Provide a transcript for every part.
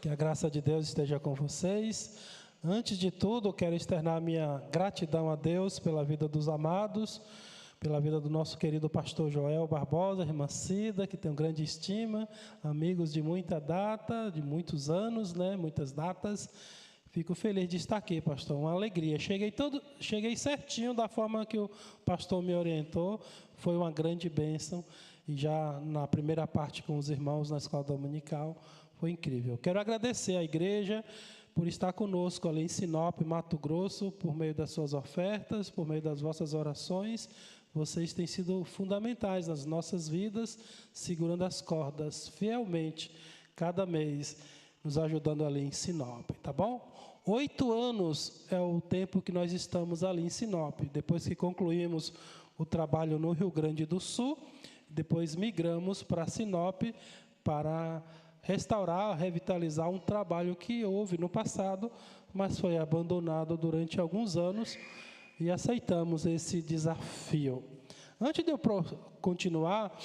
Que a graça de Deus esteja com vocês. Antes de tudo, eu quero externar minha gratidão a Deus pela vida dos amados, pela vida do nosso querido pastor Joel Barbosa, irmã Cida, que tenho grande estima, amigos de muita data, de muitos anos, muitas datas. Fico feliz de estar aqui, pastor, uma alegria. Cheguei certinho da forma que o pastor me orientou, foi uma grande bênção. E já na primeira parte com os irmãos na escola dominical, foi incrível. Quero agradecer à igreja por estar conosco ali em Sinop, Mato Grosso, por meio das suas ofertas, por meio das vossas orações. Vocês têm sido fundamentais nas nossas vidas, segurando as cordas fielmente, cada mês, nos ajudando ali em Sinop, tá bom? 8 anos é o tempo que nós estamos ali em Sinop. Depois que concluímos o trabalho no Rio Grande do Sul, depois migramos para Sinop para restaurar, revitalizar um trabalho que houve no passado, mas foi abandonado durante alguns anos e aceitamos esse desafio. Antes de eu continuar,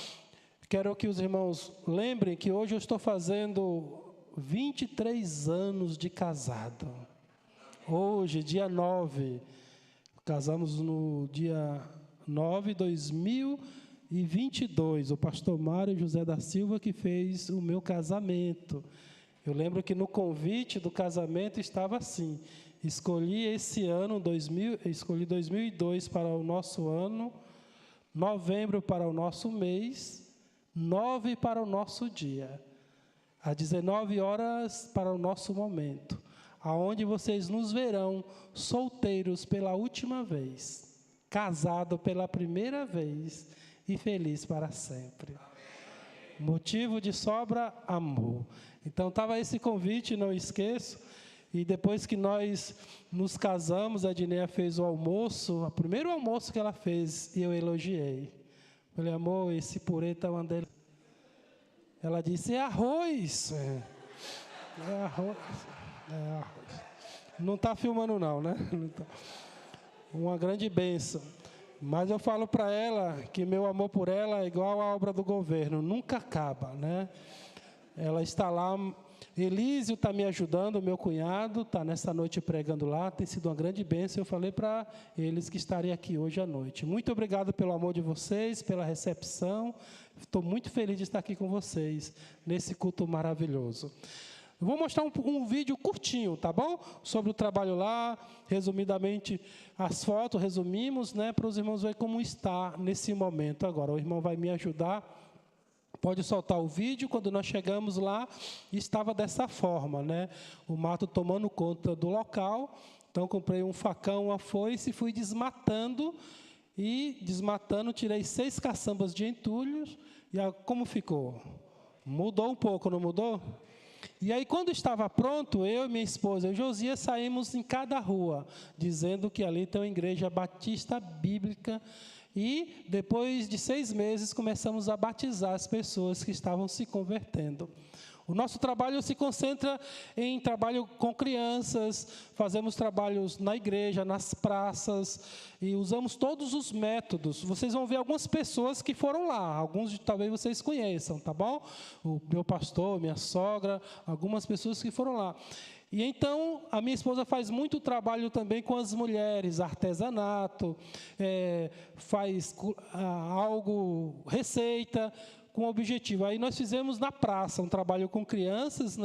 quero que os irmãos lembrem que hoje eu estou fazendo 23 anos de casado. Hoje, dia 9, casamos no dia 9 de 2022, o pastor Mário José da Silva que fez o meu casamento. Eu lembro que no convite do casamento estava assim: escolhi esse ano, escolhi 2002 para o nosso ano, novembro para o nosso mês, 9 para o nosso dia, às 19 horas para o nosso momento, aonde vocês nos verão solteiros pela última vez, casado pela primeira vez, e feliz para sempre. Motivo de sobra, amor. Então, estava esse convite, não esqueço. E depois que nós nos casamos, a Edneia fez o almoço, o primeiro almoço que ela fez, e eu elogiei. Falei, amor, esse purê está uma delícia. Ela disse, é arroz. É arroz. É arroz. Não está filmando não, né? Não tá. Uma grande bênção. Mas eu falo para ela que meu amor por ela é igual à obra do governo, nunca acaba, né? Ela está lá, Elísio está me ajudando, meu cunhado, está nessa noite pregando lá, tem sido uma grande bênção. Eu falei para eles que estarem aqui hoje à noite. Muito obrigado pelo amor de vocês, pela recepção. Estou muito feliz de estar aqui com vocês, nesse culto maravilhoso. Eu vou mostrar um vídeo curtinho, tá bom? Sobre o trabalho lá, resumidamente, as fotos, resumimos, para os irmãos verem como está nesse momento agora. O irmão vai me ajudar, pode soltar o vídeo. Quando nós chegamos lá, estava dessa forma, o mato tomando conta do local. Então, comprei um facão, uma foice, e fui desmatando, tirei 6 caçambas de entulhos, e como ficou? Mudou um pouco, não mudou? E aí, quando estava pronto, eu e minha esposa, Josias, saímos em cada rua, dizendo que ali tem uma igreja batista bíblica. E, depois de 6 meses, começamos a batizar as pessoas que estavam se convertendo. O nosso trabalho se concentra em trabalho com crianças, fazemos trabalhos na igreja, nas praças, e usamos todos os métodos. Vocês vão ver algumas pessoas que foram lá, alguns talvez vocês conheçam, tá bom? O meu pastor, minha sogra, algumas pessoas que foram lá. E então, a minha esposa faz muito trabalho também com as mulheres, artesanato, faz receita, com objetivo. Aí nós fizemos na praça um trabalho com crianças,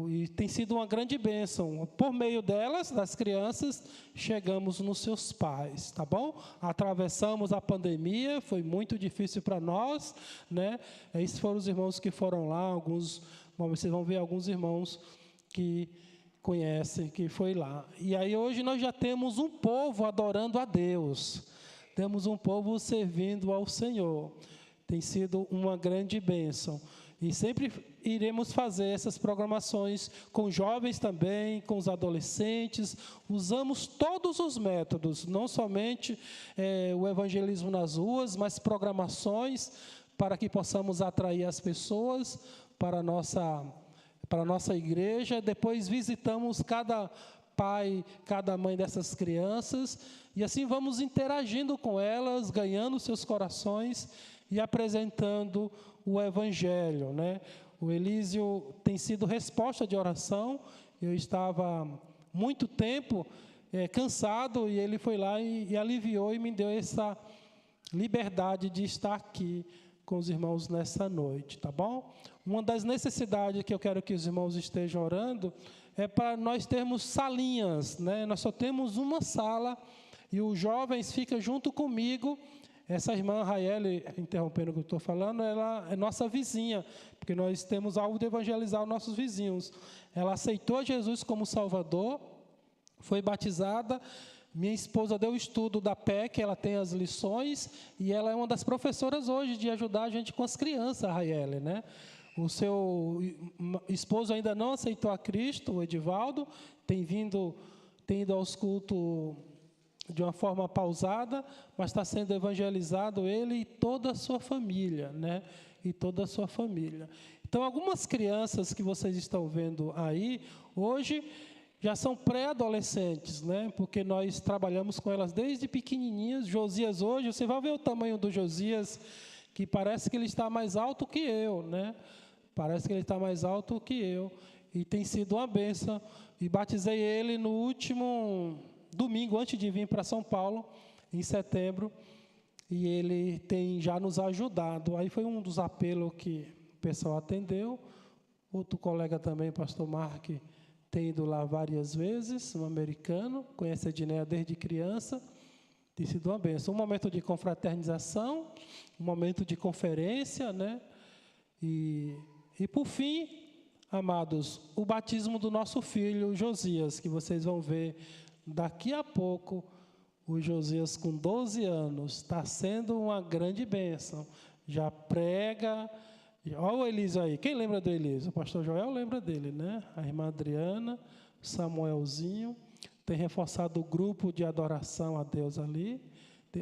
e tem sido uma grande bênção. Por meio delas, das crianças, chegamos nos seus pais, tá bom? Atravessamos a pandemia, foi muito difícil para nós, Esses foram os irmãos que foram lá, vocês vão ver alguns irmãos que conhecem, que foi lá. E aí hoje nós já temos um povo adorando a Deus, temos um povo servindo ao Senhor. Tem sido uma grande bênção. E sempre iremos fazer essas programações com jovens também, com os adolescentes. Usamos todos os métodos, não somente o evangelismo nas ruas, mas programações para que possamos atrair as pessoas para a nossa igreja. Depois visitamos cada pai, cada mãe dessas crianças, e assim vamos interagindo com elas, ganhando seus corações e apresentando o Evangelho, O Elísio tem sido resposta de oração. Eu estava muito tempo cansado e ele foi lá e aliviou e me deu essa liberdade de estar aqui com os irmãos nessa noite, tá bom? Uma das necessidades que eu quero que os irmãos estejam orando é para nós termos salinhas, né? Nós só temos uma sala e os jovens ficam junto comigo. Essa irmã Raeli, interrompendo o que eu estou falando, ela é nossa vizinha, porque nós temos algo de evangelizar os nossos vizinhos. Ela aceitou Jesus como Salvador, foi batizada. Minha esposa deu o estudo da PEC, ela tem as lições, e ela é uma das professoras hoje de ajudar a gente com as crianças, a Raeli, né? O seu esposo ainda não aceitou a Cristo, o Edivaldo, tem ido aos cultos de uma forma pausada, mas está sendo evangelizado ele e toda a sua família, né? E toda a sua família. Então, algumas crianças que vocês estão vendo aí, hoje, já são pré-adolescentes, né? Porque nós trabalhamos com elas desde pequenininhas. Josias hoje, você vai ver o tamanho do Josias, que parece que ele está mais alto que eu, né? Parece que ele está mais alto que eu. E tem sido uma bênção. E batizei ele no último domingo, antes de vir para São Paulo, em setembro, e ele tem já nos ajudado. Aí foi um dos apelos que o pessoal atendeu. Outro colega também, pastor Mark, tem ido lá várias vezes, um americano, conhece a Edneia desde criança, tem sido uma bênção. Um momento de confraternização, um momento de conferência, né? E por fim, amados, o batismo do nosso filho Josias, que vocês vão ver daqui a pouco. O Josias, com 12 anos, está sendo uma grande bênção. Já prega. Olha o Elísio aí. Quem lembra do Elísio? O pastor Joel lembra dele, né? A irmã Adriana, Samuelzinho. Tem reforçado o grupo de adoração a Deus ali.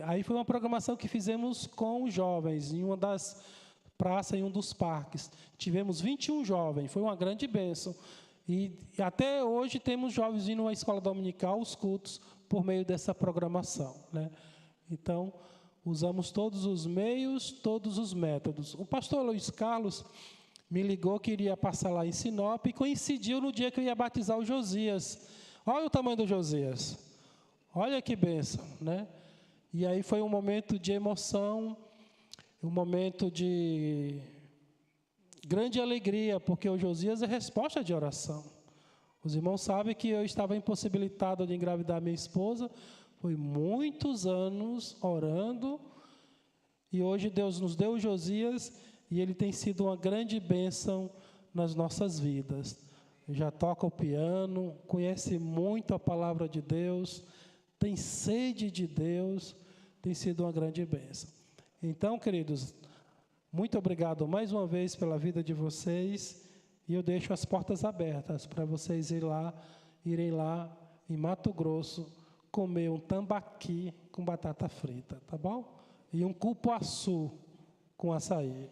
Aí foi uma programação que fizemos com os jovens, em uma das praças, em um dos parques. Tivemos 21 jovens. Foi uma grande bênção. E até hoje temos jovens indo à escola dominical, os cultos, por meio dessa programação, né? Então, usamos todos os meios, todos os métodos. O pastor Luiz Carlos me ligou que iria passar lá em Sinop e coincidiu no dia que eu ia batizar o Josias. Olha o tamanho do Josias. Olha que bênção, né? E aí foi um momento de emoção, um momento de grande alegria, porque o Josias é resposta de oração. Os irmãos sabem que eu estava impossibilitado de engravidar minha esposa, foi muitos anos orando, e hoje Deus nos deu o Josias, e ele tem sido uma grande bênção nas nossas vidas. Já toca o piano, conhece muito a palavra de Deus, tem sede de Deus, tem sido uma grande bênção. Então, queridos, muito obrigado mais uma vez pela vida de vocês, e eu deixo as portas abertas para vocês irem lá em Mato Grosso comer um tambaqui com batata frita, tá bom? E um cupuaçu com açaí.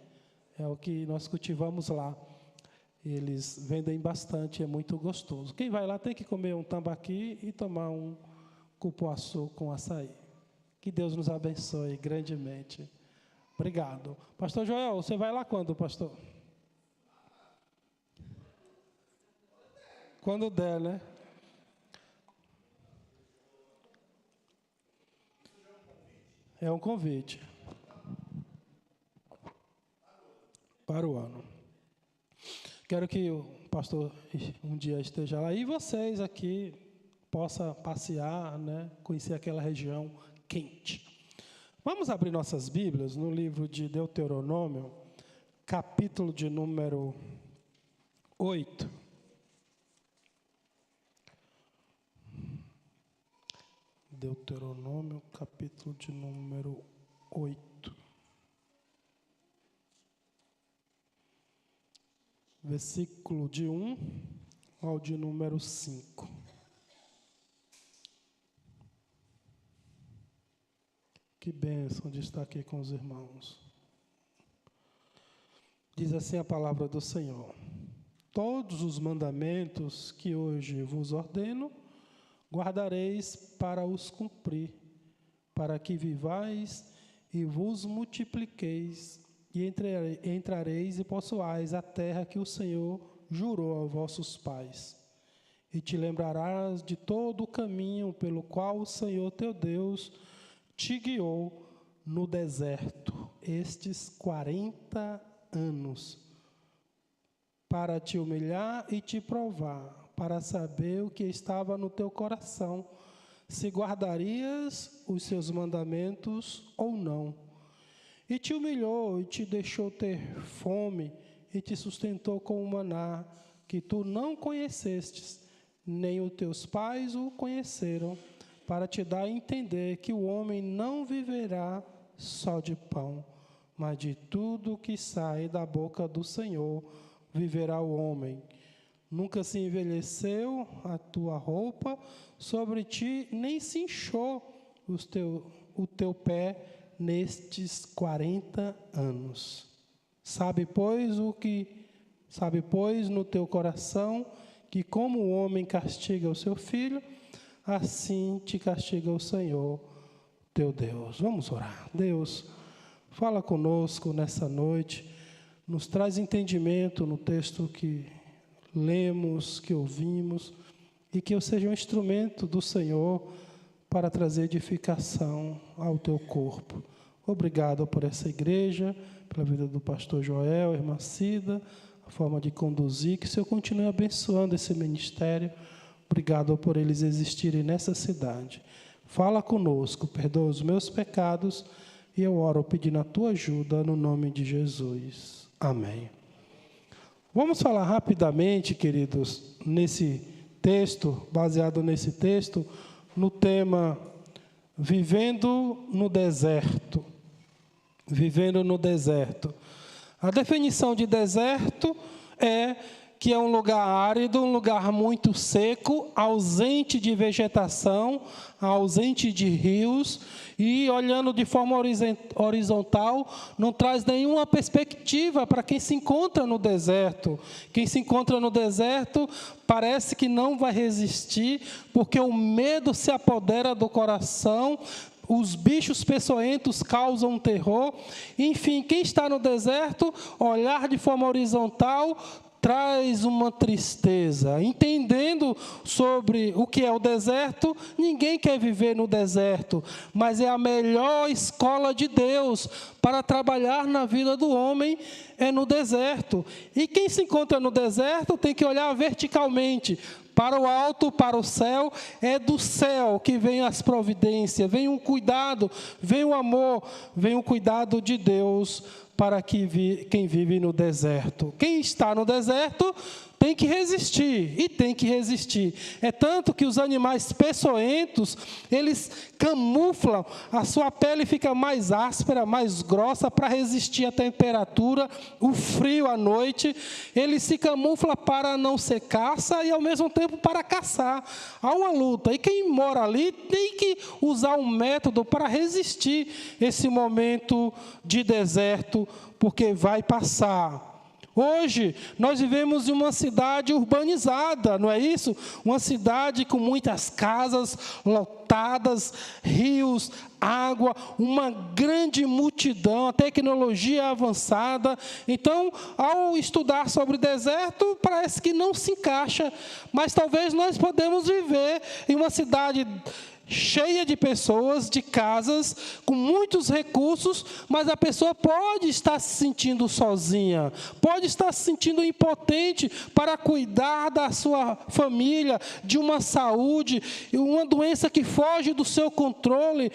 É o que nós cultivamos lá. Eles vendem bastante, é muito gostoso. Quem vai lá tem que comer um tambaqui e tomar um cupuaçu com açaí. Que Deus nos abençoe grandemente. Obrigado. Pastor Joel, você vai lá quando, pastor? Quando der, né? É um convite. Para o ano. Quero que o pastor um dia esteja lá e vocês aqui possam passear, né? Conhecer aquela região quente. Vamos abrir nossas Bíblias no livro de Deuteronômio, capítulo de número 8. Deuteronômio, capítulo de número 8. Versículo de 1 ao de número 5. Que bênção de estar aqui com os irmãos. Diz assim a palavra do Senhor: todos os mandamentos que hoje vos ordeno, guardareis para os cumprir, para que vivais e vos multipliqueis e entrareis e possuais a terra que o Senhor jurou aos vossos pais. E te lembrarás de todo o caminho pelo qual o Senhor teu Deus te guiou no deserto, estes 40 anos, para te humilhar e te provar, para saber o que estava no teu coração, se guardarias os seus mandamentos ou não. E te humilhou e te deixou ter fome e te sustentou com o maná, que tu não conhecestes, nem os teus pais o conheceram, para te dar a entender que o homem não viverá só de pão, mas de tudo que sai da boca do Senhor viverá o homem. Nunca se envelheceu a tua roupa sobre ti, nem se inchou o teu pé nestes 40 anos. Sabe, pois, no teu coração, que como o homem castiga o seu filho, assim te castiga o Senhor, teu Deus. Vamos orar. Deus, fala conosco nessa noite, nos traz entendimento no texto que lemos, que ouvimos, e que eu seja um instrumento do Senhor para trazer edificação ao teu corpo. Obrigado por essa igreja, pela vida do pastor Joel, irmã Cida, a forma de conduzir, que o Senhor continue abençoando esse ministério. Obrigado por eles existirem nessa cidade. Fala conosco, perdoa os meus pecados, e eu oro pedindo a tua ajuda no nome de Jesus. Amém. Vamos falar rapidamente, queridos, nesse texto, baseado nesse texto, no tema Vivendo no Deserto. Vivendo no deserto. A definição de deserto é que é um lugar árido, um lugar muito seco, ausente de vegetação, ausente de rios, e olhando de forma horizontal, não traz nenhuma perspectiva para quem se encontra no deserto. Quem se encontra no deserto parece que não vai resistir, porque o medo se apodera do coração, os bichos peçonhentos causam terror. Enfim, quem está no deserto, olhar de forma horizontal, traz uma tristeza. Entendendo sobre o que é o deserto, ninguém quer viver no deserto, mas é a melhor escola de Deus para trabalhar na vida do homem, é no deserto. E quem se encontra no deserto tem que olhar verticalmente, para o alto, para o céu. É do céu que vem as providências, vem um cuidado, vem o amor, vem o cuidado de Deus para quem vive no deserto. Quem está no deserto tem que resistir, e tem que resistir. É tanto que os animais peçonhentos, eles camuflam, a sua pele fica mais áspera, mais grossa, para resistir à temperatura, o frio à noite. Ele se camufla para não ser caça e, ao mesmo tempo, para caçar. Há uma luta, e quem mora ali tem que usar um método para resistir esse momento de deserto, porque vai passar. Hoje, nós vivemos em uma cidade urbanizada, não é isso? Uma cidade com muitas casas lotadas, rios, água, uma grande multidão, a tecnologia avançada. Então, ao estudar sobre deserto, parece que não se encaixa, mas talvez nós podemos viver em uma cidade cheia de pessoas, de casas, com muitos recursos, mas a pessoa pode estar se sentindo sozinha, pode estar se sentindo impotente para cuidar da sua família, de uma saúde, uma doença que foge do seu controle.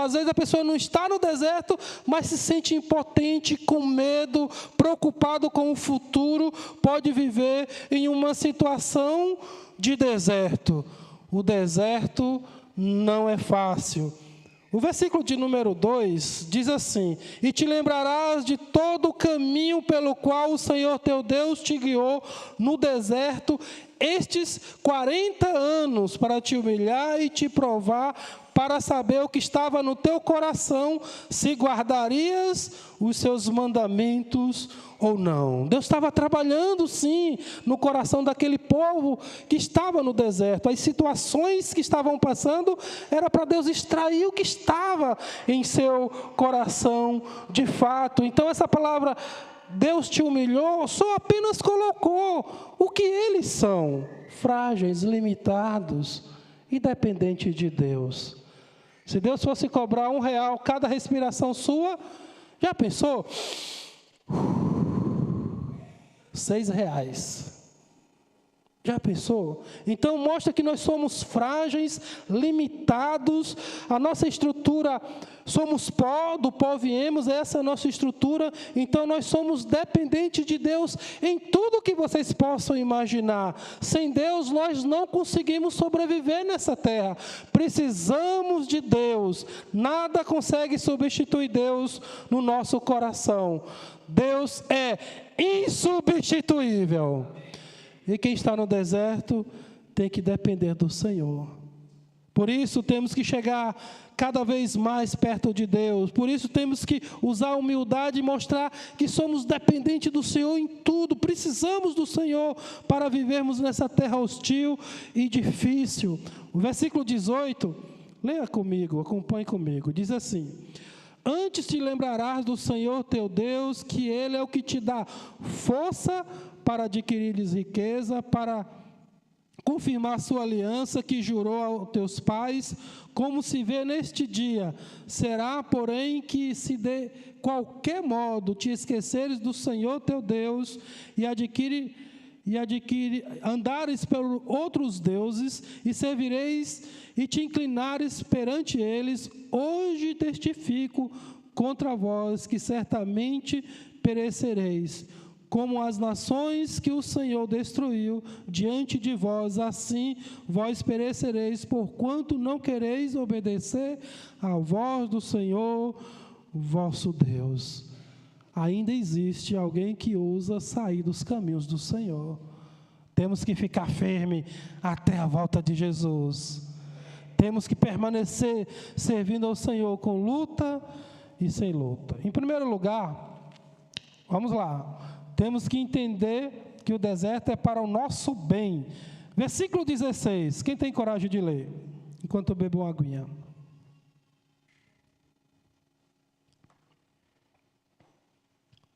Às vezes a pessoa não está no deserto, mas se sente impotente, com medo, preocupado com o futuro, pode viver em uma situação de deserto. O deserto não é fácil. O versículo de número 2 diz assim: e te lembrarás de todo o caminho pelo qual o Senhor teu Deus te guiou no deserto estes 40 anos, para te humilhar e te provar, para saber o que estava no teu coração, se guardarias os seus mandamentos ou não. Deus estava trabalhando, sim, no coração daquele povo que estava no deserto. As situações que estavam passando era para Deus extrair o que estava em seu coração de fato. Então, essa palavra, Deus te humilhou, só apenas colocou o que eles são: frágeis, limitados e dependentes de Deus. Se Deus fosse cobrar R$1 cada respiração sua, já pensou? R$6. Já pensou? Então mostra que nós somos frágeis, limitados, a nossa estrutura, somos pó, do pó viemos, essa é a nossa estrutura, então nós somos dependentes de Deus em tudo que vocês possam imaginar. Sem Deus nós não conseguimos sobreviver nessa terra, precisamos de Deus, nada consegue substituir Deus no nosso coração. Deus é insubstituível. E quem está no deserto tem que depender do Senhor. Por isso temos que chegar cada vez mais perto de Deus. Por isso temos que usar a humildade e mostrar que somos dependentes do Senhor em tudo. Precisamos do Senhor para vivermos nessa terra hostil e difícil. O versículo 18, leia comigo, acompanhe comigo. Diz assim: antes te lembrarás do Senhor teu Deus, que Ele é o que te dá força para adquirir-lhes riqueza, para confirmar sua aliança que jurou aos teus pais, como se vê neste dia. Será, porém, que se de qualquer modo te esqueceres do Senhor teu Deus e andares por outros deuses e servireis e te inclinares perante eles, hoje testifico contra vós que certamente perecereis. Como as nações que o Senhor destruiu diante de vós, assim vós perecereis, porquanto não quereis obedecer à voz do Senhor, vosso Deus. Ainda existe alguém que ousa sair dos caminhos do Senhor. Temos que ficar firme até a volta de Jesus. Temos que permanecer servindo ao Senhor com luta e sem luta. Em primeiro lugar, vamos lá. Temos que entender que o deserto é para o nosso bem. Versículo 16. Quem tem coragem de ler? Enquanto eu bebo uma aguinha.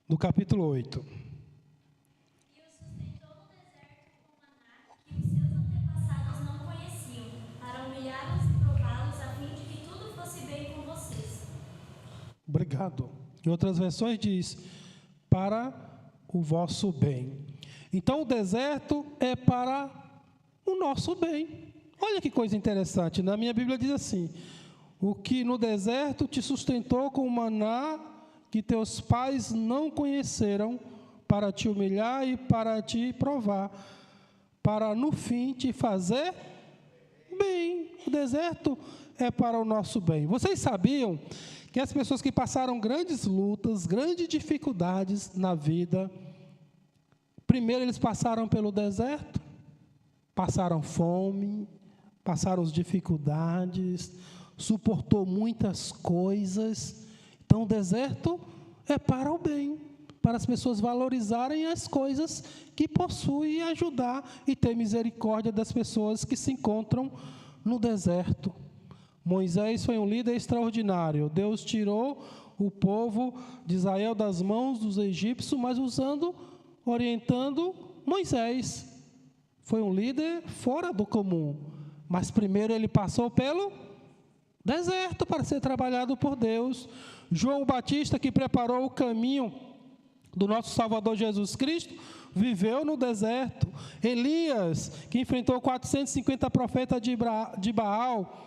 Do capítulo 8. E o sustentou no deserto com maná que os seus antepassados não conheciam, para humilhá-los e prová-los, a fim de que tudo fosse bem com vocês. Obrigado. Em outras versões diz, para o vosso bem. Então o deserto é para o nosso bem. Olha que coisa interessante, na minha Bíblia diz assim: o que no deserto te sustentou com maná que teus pais não conheceram, para te humilhar e para te provar, para no fim te fazer bem. O deserto é para o nosso bem. Vocês sabiam que as pessoas que passaram grandes lutas, grandes dificuldades na vida, primeiro eles passaram pelo deserto, passaram fome, passaram as dificuldades, suportou muitas coisas. Então o deserto é para o bem, para as pessoas valorizarem as coisas que possuem e ajudar e ter misericórdia das pessoas que se encontram no deserto. Moisés foi um líder extraordinário. Deus tirou o povo de Israel das mãos dos egípcios, mas orientando Moisés. Foi um líder fora do comum, mas primeiro ele passou pelo deserto para ser trabalhado por Deus. João Batista, que preparou o caminho do nosso Salvador Jesus Cristo, viveu no deserto. Elias, que enfrentou 450 profetas de Baal,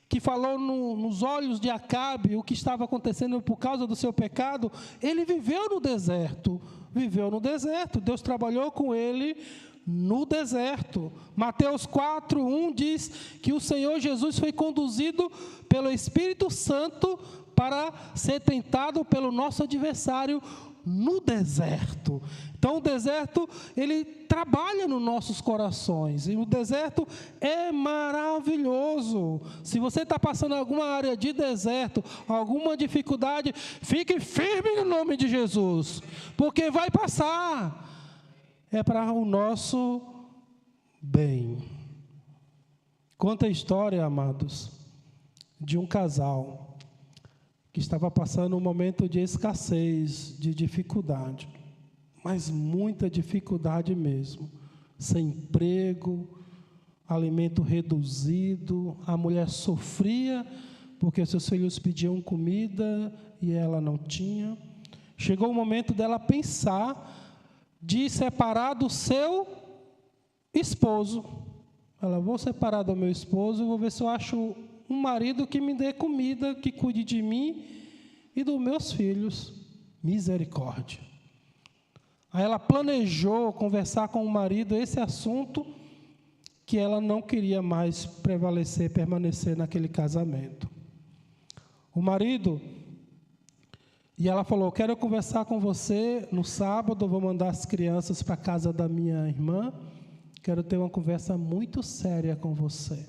que falou nos olhos de Acabe o que estava acontecendo por causa do seu pecado, ele viveu no deserto. Deus trabalhou com ele no deserto. Mateus 4:1 diz que o Senhor Jesus foi conduzido pelo Espírito Santo para ser tentado pelo nosso adversário, no deserto. Então, o deserto, ele trabalha nos nossos corações. E o deserto é maravilhoso. Se você está passando alguma área de deserto, alguma dificuldade, fique firme no nome de Jesus, porque vai passar. É para o nosso bem. Conta a história, amados, de um casal que estava passando um momento de escassez, de dificuldade, mas muita dificuldade mesmo, sem emprego, alimento reduzido, a mulher sofria porque seus filhos pediam comida e ela não tinha. Chegou o momento dela pensar de separar do seu esposo. Ela, vou separar do meu esposo, vou ver se eu acho um marido que me dê comida, que cuide de mim e dos meus filhos. Misericórdia. Aí ela planejou conversar com o marido esse assunto, que ela não queria mais permanecer naquele casamento. O marido, e ela falou, quero conversar com você no sábado, vou mandar as crianças para a casa da minha irmã, quero ter uma conversa muito séria com você.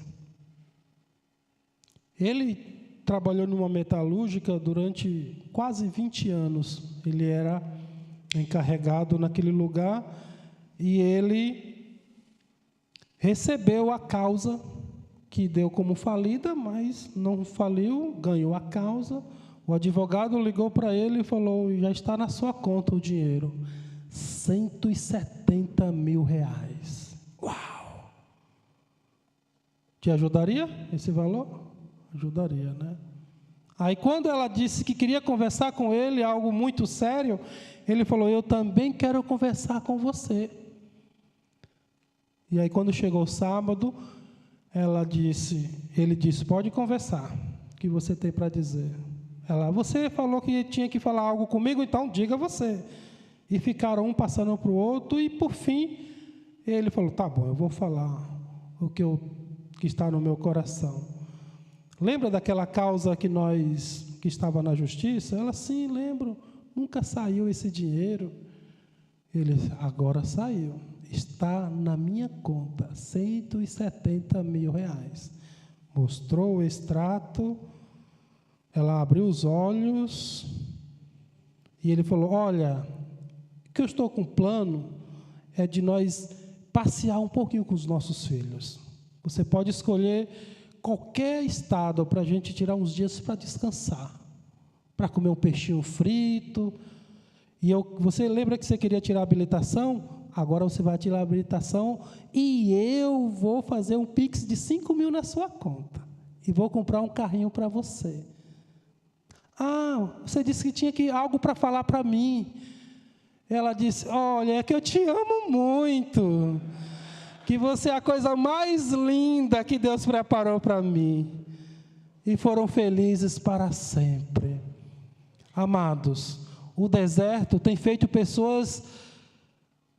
Ele trabalhou numa metalúrgica durante quase 20 anos. Ele era encarregado naquele lugar e ele recebeu a causa que deu como falida, mas não faliu, ganhou a causa. O advogado ligou para ele e falou, já está na sua conta o dinheiro. 170 mil reais. Uau! Te ajudaria esse valor? Ajudaria, né? Aí quando ela disse que queria conversar com ele, algo muito sério, ele falou, eu também quero conversar com você. E aí quando chegou o sábado, ele disse, pode conversar, o que você tem para dizer? Ela, você falou que tinha que falar algo comigo, então diga você. E ficaram um passando para o outro, e por fim, ele falou, tá bom, eu vou falar o que está no meu coração. Lembra daquela causa que estava na justiça? Ela, sim, lembro, nunca saiu esse dinheiro. Ele, agora saiu, está na minha conta, 170 mil reais. Mostrou o extrato, ela abriu os olhos, e ele falou, olha, o que eu estou com plano é de nós passear um pouquinho com os nossos filhos. Você pode escolher qualquer estado para a gente tirar uns dias para descansar, para comer um peixinho frito. E você lembra que você queria tirar a habilitação? Agora você vai tirar a habilitação e eu vou fazer um Pix de 5 mil na sua conta. E vou comprar um carrinho para você. Ah, você disse que tinha algo para falar para mim. Ela disse, olha, é que eu te amo muito. Que você é a coisa mais linda que Deus preparou para mim. E foram felizes para sempre. Amados, o deserto tem feito pessoas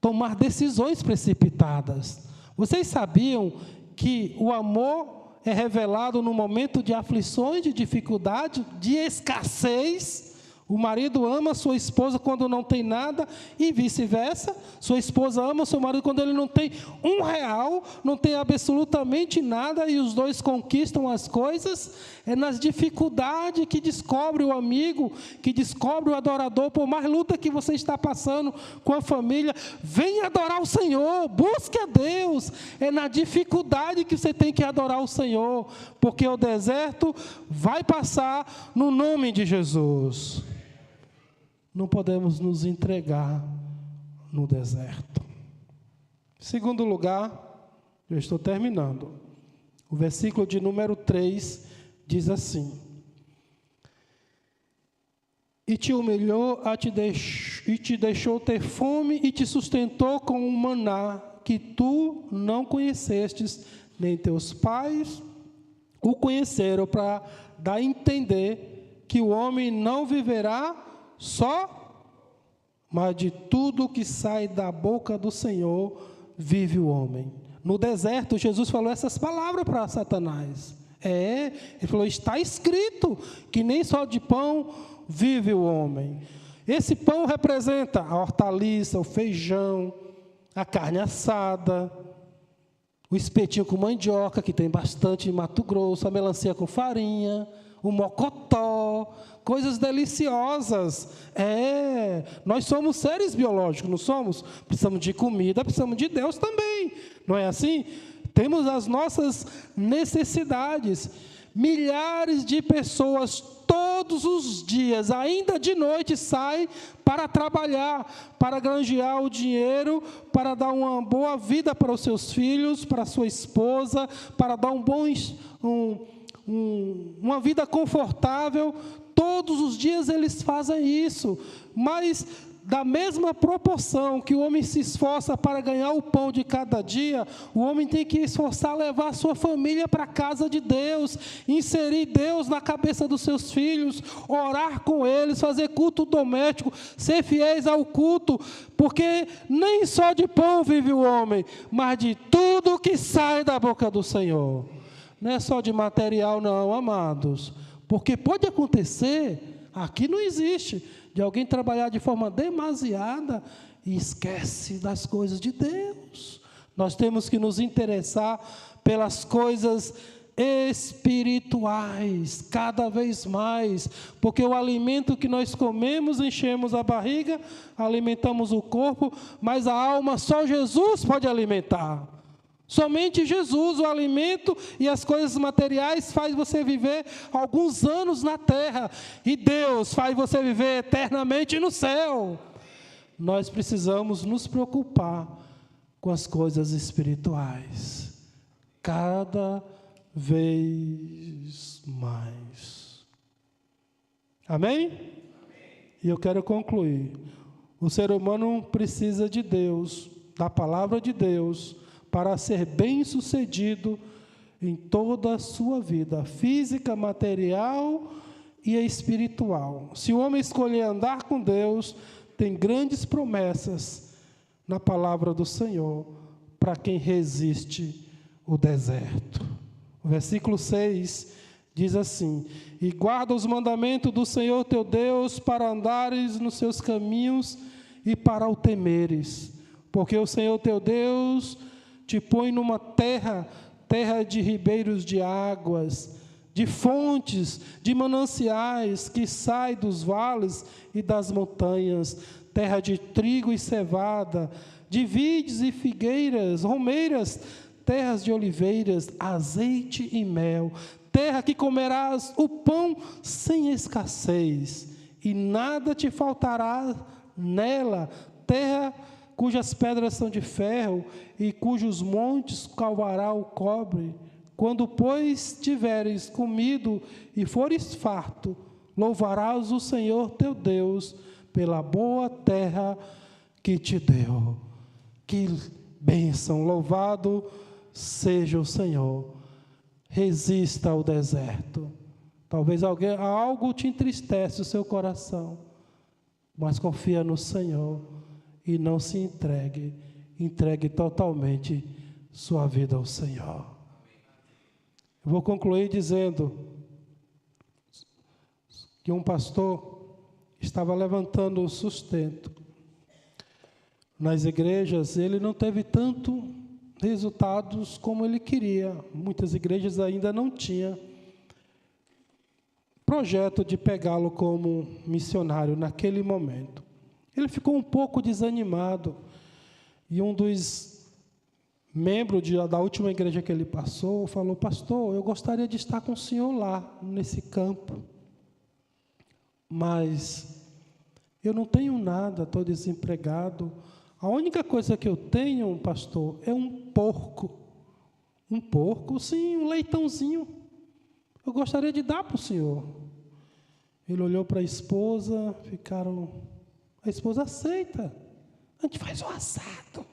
tomar decisões precipitadas. Vocês sabiam que o amor é revelado no momento de aflições, de dificuldade, de escassez? O marido ama sua esposa quando não tem nada e vice-versa. Sua esposa ama seu marido quando ele não tem R$1, não tem absolutamente nada e os dois conquistam as coisas. É nas dificuldades que descobre o amigo, que descobre o adorador. Por mais luta que você está passando com a família, venha adorar o Senhor, busque a Deus. É na dificuldade que você tem que adorar o Senhor, porque o deserto vai passar no nome de Jesus. Não podemos nos entregar no deserto. Segundo lugar, eu estou terminando. O versículo de número 3 diz assim: e te humilhou, e te deixou ter fome, e te sustentou com um maná que tu não conhecestes, nem teus pais o conheceram, para dar a entender que o homem não viverá só, mas de tudo que sai da boca do Senhor vive o homem. No deserto, Jesus falou essas palavras para Satanás. Ele falou, está escrito que nem só de pão vive o homem. Esse pão representa a hortaliça, o feijão, a carne assada, o espetinho com mandioca, que tem bastante em Mato Grosso, a melancia com farinha, o mocotó, coisas deliciosas. Nós somos seres biológicos, não somos? Precisamos de comida, precisamos de Deus também. Não é assim? Temos as nossas necessidades. Milhares de pessoas todos os dias, ainda de noite, saem para trabalhar, para granjear o dinheiro, para dar uma boa vida para os seus filhos, para a sua esposa, para dar uma vida confortável. Todos os dias eles fazem isso, mas da mesma proporção que o homem se esforça para ganhar o pão de cada dia, o homem tem que esforçar a levar a sua família para a casa de Deus, inserir Deus na cabeça dos seus filhos, orar com eles, fazer culto doméstico, ser fiéis ao culto, porque nem só de pão vive o homem, mas de tudo que sai da boca do Senhor. Não é só de material não, amados, porque pode acontecer, aqui não existe, de alguém trabalhar de forma demasiada e esquece das coisas de Deus. Nós temos que nos interessar pelas coisas espirituais, cada vez mais, porque o alimento que nós comemos, enchemos a barriga, alimentamos o corpo, mas a alma só Jesus pode alimentar. Somente Jesus, o alimento e as coisas materiais faz você viver alguns anos na terra, e Deus faz você viver eternamente no céu. Nós precisamos nos preocupar com as coisas espirituais, cada vez mais. Amém? E eu quero concluir. O ser humano precisa de Deus, da palavra de Deus, para ser bem-sucedido em toda a sua vida, física, material e espiritual. Se o homem escolher andar com Deus, tem grandes promessas na palavra do Senhor para quem resiste o deserto. O versículo 6 diz assim: e guarda os mandamentos do Senhor teu Deus para andares nos seus caminhos e para o temeres, porque o Senhor teu Deus te põe numa terra de ribeiros de águas, de fontes, de mananciais que saem dos vales e das montanhas, terra de trigo e cevada, de vides e figueiras, romeiras, terras de oliveiras, azeite e mel, terra que comerás o pão sem escassez, e nada te faltará nela, terra cujas pedras são de ferro, e cujos montes calvará o cobre. Quando, pois, tiveres comido e fores farto, louvarás o Senhor teu Deus pela boa terra que te deu. Que bênção! Louvado seja o Senhor. Resista ao deserto. Talvez algo te entristece o seu coração, mas confia no Senhor e não se entregue. Entregue totalmente sua vida ao Senhor. Eu vou concluir dizendo que um pastor estava levantando o sustento nas igrejas. Ele não teve tanto resultados como ele queria. Muitas igrejas ainda não tinham projeto de pegá-lo como missionário naquele momento. Ele ficou um pouco desanimado. E um dos membros da última igreja que ele passou falou: pastor, eu gostaria de estar com o senhor lá, nesse campo, mas eu não tenho nada, estou desempregado. A única coisa que eu tenho, pastor, é um porco. Um porco, sim, um leitãozinho. Eu gostaria de dar para o senhor. Ele olhou para a esposa, a esposa aceita. A gente faz um assado.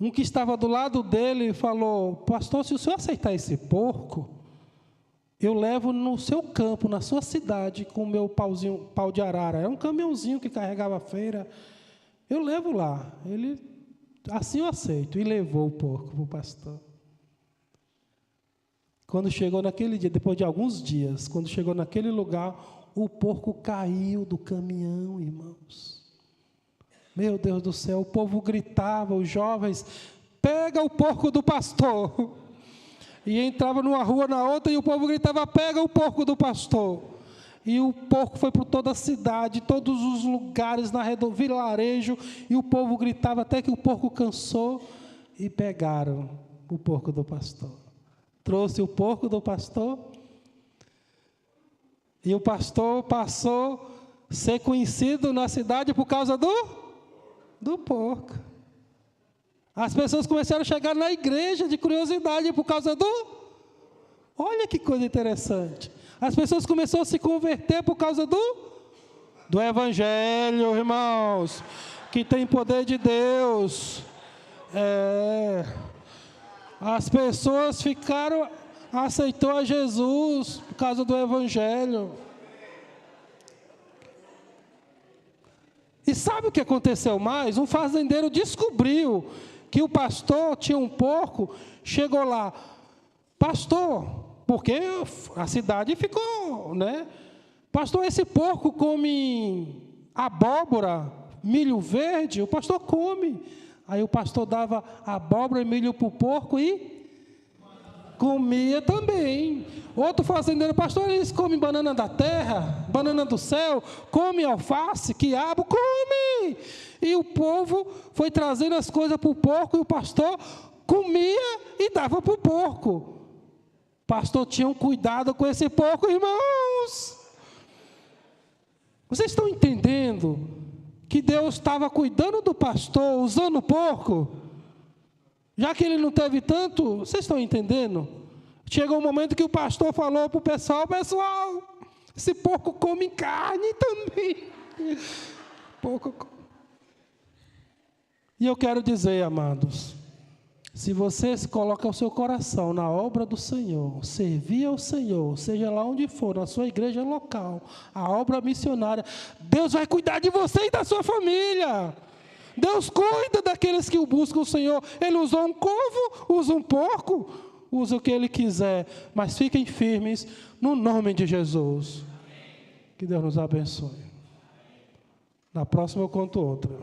Um que estava do lado dele falou: pastor, se o senhor aceitar esse porco, eu levo no seu campo, na sua cidade, com o meu pau de arara. É um caminhãozinho que carregava a feira. Eu levo lá. Ele, assim eu aceito. E levou o porco para o pastor. Quando chegou naquele dia, depois de alguns dias, quando chegou naquele lugar, o porco caiu do caminhão, irmãos. Meu Deus do céu, o povo gritava, os jovens, pega o porco do pastor. E entrava numa rua, na outra, e o povo gritava, pega o porco do pastor. E o porco foi por toda a cidade, todos os lugares, na redonda, vilarejo, e o povo gritava até que o porco cansou, e pegaram o porco do pastor. Trouxe o porco do pastor, e o pastor passou a ser conhecido na cidade por causa do porco. As pessoas começaram a chegar na igreja de curiosidade por causa Olha que coisa interessante. As pessoas começaram a se converter por causa do Evangelho, irmãos, que tem poder de Deus. As pessoas aceitou a Jesus por causa do Evangelho. E sabe o que aconteceu mais? Um fazendeiro descobriu que o pastor tinha um porco, chegou lá, pastor, porque a cidade ficou, né? Pastor, esse porco come abóbora, milho verde? O pastor come. Aí o pastor dava abóbora e milho para o porco e comia também. Outro fazendeiro, pastor, eles comem banana da terra, banana do céu, come alface, quiabo, come. E o povo foi trazendo as coisas para o porco, e o pastor comia e dava para o porco. O pastor tinha um cuidado com esse porco, irmãos. Vocês estão entendendo que Deus estava cuidando do pastor, usando o porco? Já que ele não teve tanto, vocês estão entendendo? Chegou um momento que o pastor falou para o pessoal, esse porco come carne também. E eu quero dizer, amados, se você coloca o seu coração na obra do Senhor, servir ao Senhor, seja lá onde for, na sua igreja local, a obra missionária, Deus vai cuidar de você e da sua família. Deus cuida daqueles que o buscam o Senhor. Ele usou um corvo, usa um porco, usa o que Ele quiser, mas fiquem firmes no nome de Jesus. Que Deus nos abençoe. Na próxima eu conto outra.